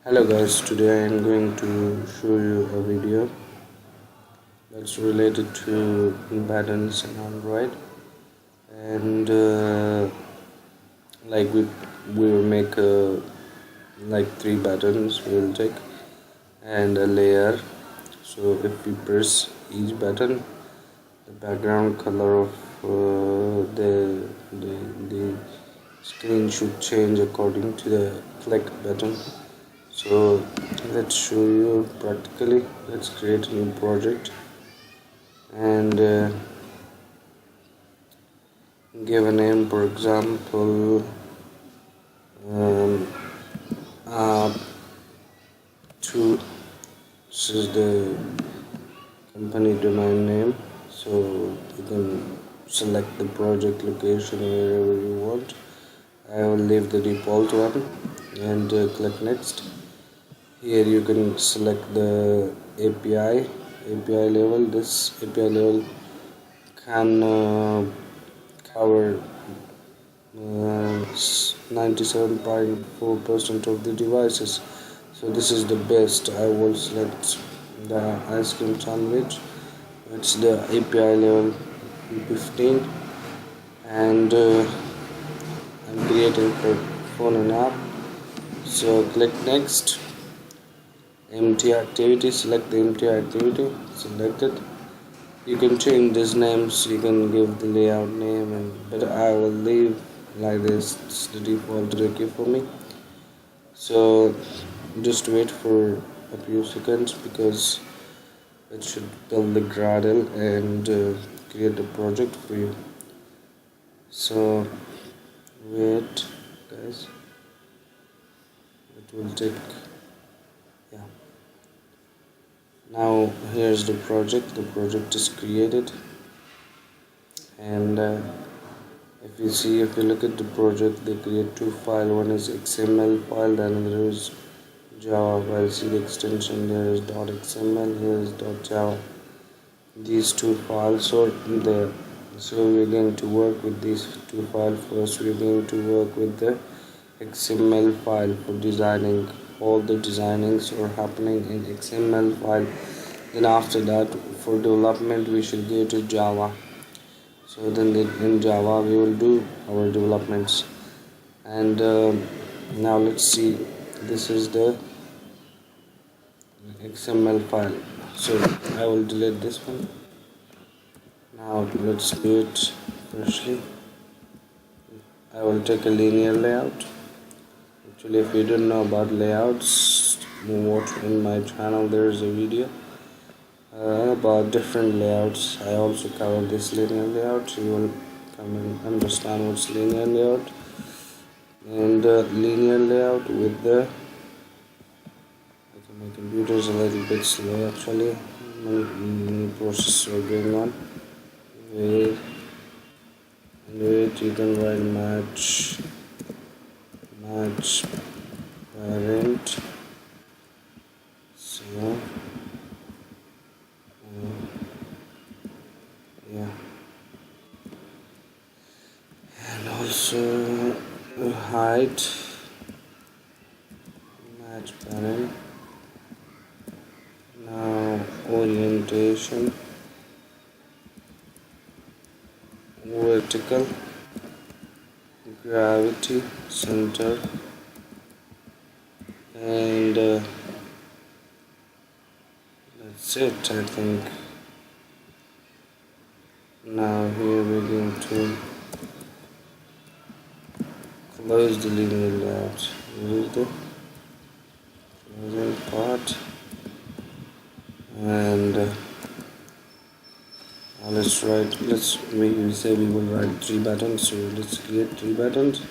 Hello guys, today I am going to show you a video that's related to buttons in Android, and like we will make like three buttons we will take and a layer. So if we press each button, the background color of the screen should change according to the click button. So let's show you practically. Let's create a new project and give a name, for example, um, app 2. This is the company domain name, so you can select the project location wherever you want. I will leave the default one and click next. Here you can select the API level. This API level can cover 97.4% of the devices. So this is the best. I will select the ice cream sandwich. It's the API level 15, and I'm creating for phone and app. So click next. Empty activity, select the empty activity, select it. You can change these names, you can give the layout name, but I will leave like this. It's the default okay for me. So just wait for a few seconds because it should build the Gradle and create the project for you. So wait guys, it will take, yeah. Now here's the project. The project is created, and if you look at the project, they create two files. One is XML file, the other is Java file. See the extension, there is .xml, here is .java. These two files are there. So we're going to work with these two files. First we're going to work with the XML file for designing. All the designings are happening in XML file. Then after that, for development, we should go to Java. So then in Java we will do our developments. And now let's see, this is the XML file. So I will delete this one. Now let's do it freshly. I will take a linear layout. Actually, if you don't know about layouts, watch in my channel, there is a video about different layouts. I also cover this linear layout. You will come and understand what's linear layout. And linear layout with the, okay, my computer is a little bit slow actually. Many processes are going on. Wait, you can write match parent. So yeah, and also height match parent. Now orientation vertical, gravity center, and that's it, I think. Now here we're going to close the linear layout. Here is the closing part, and we say we will write three buttons. So let's create three buttons.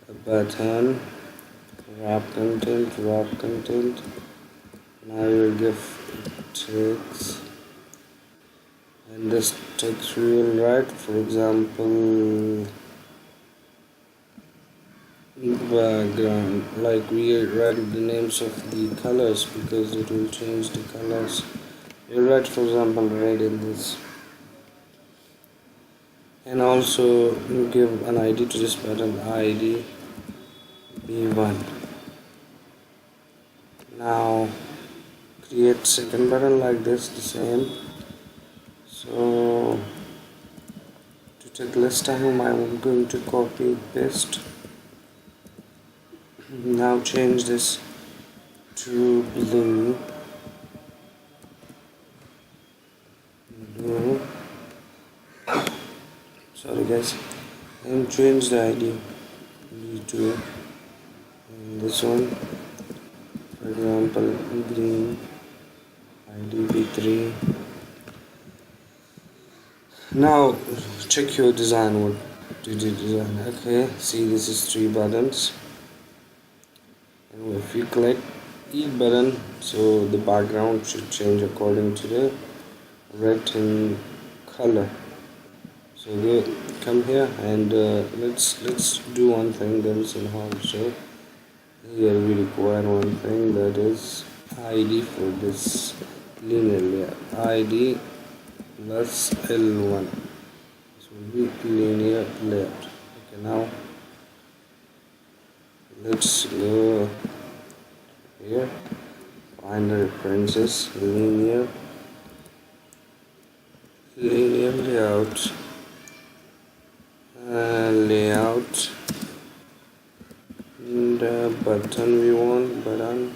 A button, wrap content. Now we will give text, and this text we will write, for example, background. Like we write the names of the colors because it will change the colors. We'll write, for example, red in this, and also give an ID to this button, ID B1. Now create second button like this, the same. So to take less time, I'm going to copy paste. Now change this to blue. Sorry guys, and change the ID B2 and this one, for example green, ID B3. Now check your design. What did you design? Okay, see, this is 3 buttons, and if you click each button, so the background should change according to the red in color. So go come here and let's do one thing. There is in also here we require one thing, that is ID for this linear layer. ID plus L1, so we linear layout. Okay, now let's go here, find the references, linear layout, layout, the button we want, button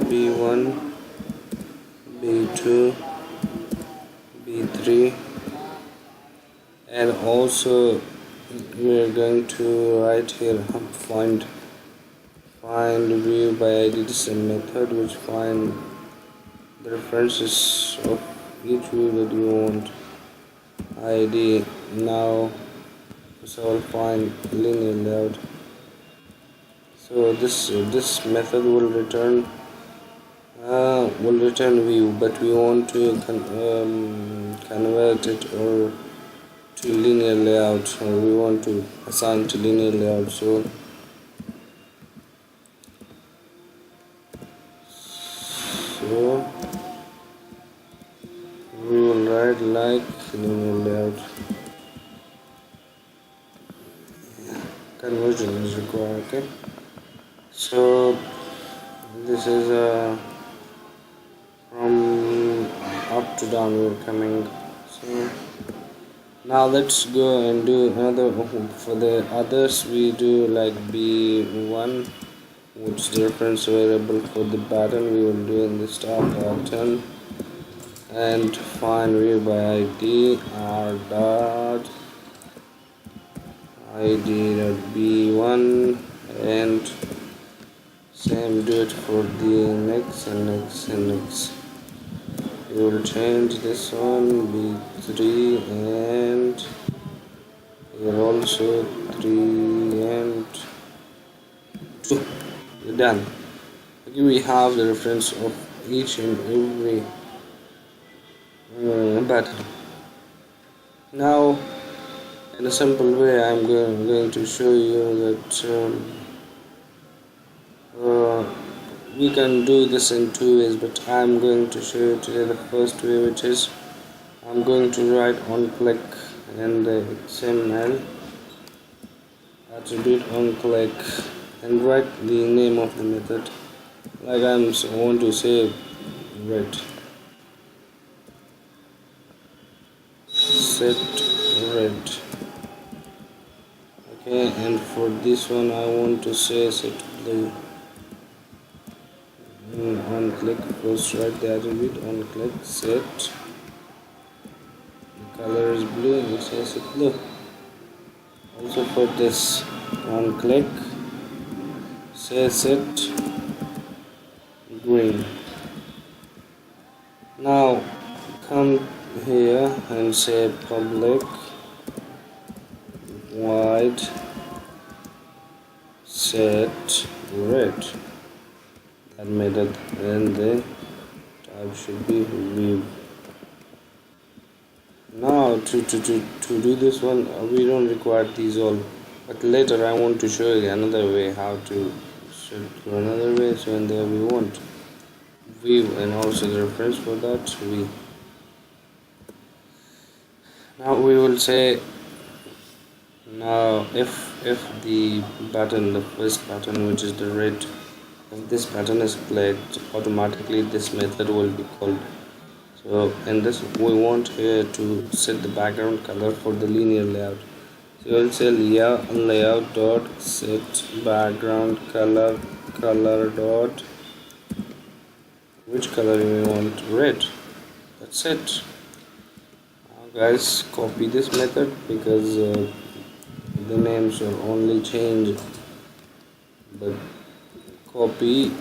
B1, B2, B3, and also we're going to write here find view by ID. This is a method which find the references of each view that you want ID. Now so I'll find linear layout. So this method will return view, but we want to convert it or to linear layout, or we want to assign to linear layout. So we will write like linear layout. Conversion is required. Okay, so this is from up to down we're coming. So now let's go and do another. For the others we do like B1, which is the reference variable for the button. We will do in the start button and find view by ID r dot ID dot B1, and same do it for the next and next and next. We will change this one B3, and here also 3 and 2. We're done. Okay, we have the reference of each and every button. Now in a simple way I'm going to show you that we can do this in 2 ways, but I'm going to show you today the first way, which is I'm going to write onClick in the XML attribute onClick and write the name of the method, like I want to say red, set red. Okay, and for this one I want to say set blue. onClick, first write the attribute onClick, set the color is blue and says it blue. Also for this onClick, say set green. Now come here and say public void set red. That method, and the type should be view. Now to do this one we don't require these all, but later I want to show you another way how to set to another way. So in there we want view and also the reference for that view. Now we will say, now if the button, the first button which is the red, If this pattern is clicked, automatically this method will be called. So in this we want here to set the background color for the linear layout. So you'll say layout dot set background color dot which color you want, red. That's it. Now guys, copy this method because the names will only change, but copy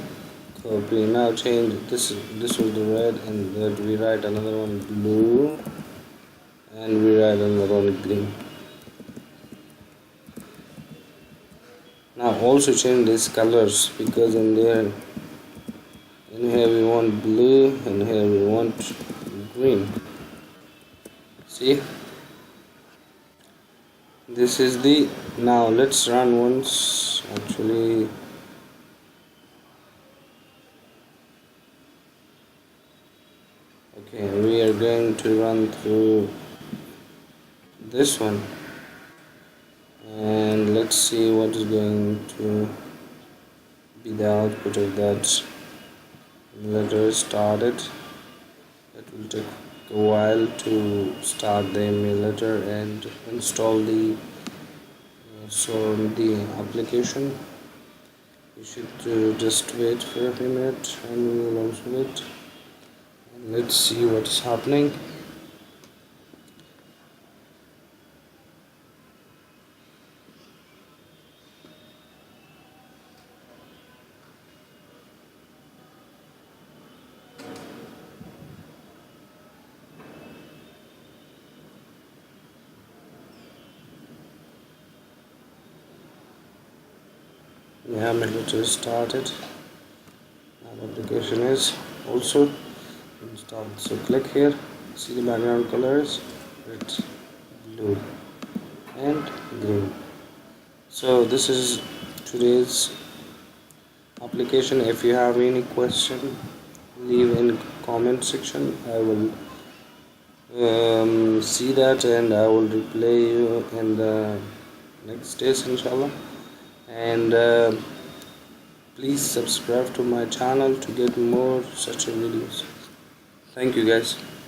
now change this was the red, and that we write another one blue, and we write another one green. Now also change these colors because in here we want blue and here we want green. See, this is the, now let's run once. Actually, okay, we are going to run through this one and let's see what is going to be the output of that emulator started. It will take a while to start the emulator and install the application. You should just wait for a minute, and we will also wait. And let's see what's happening. Yeah, emulator started. Our application is also installed. So click here, see the background colors, red, blue and green. So this is today's application. If you have any question, leave in comment section. I will see that and I will reply you in the next days, inshallah. And please subscribe to my channel to get more such videos. Thank you guys.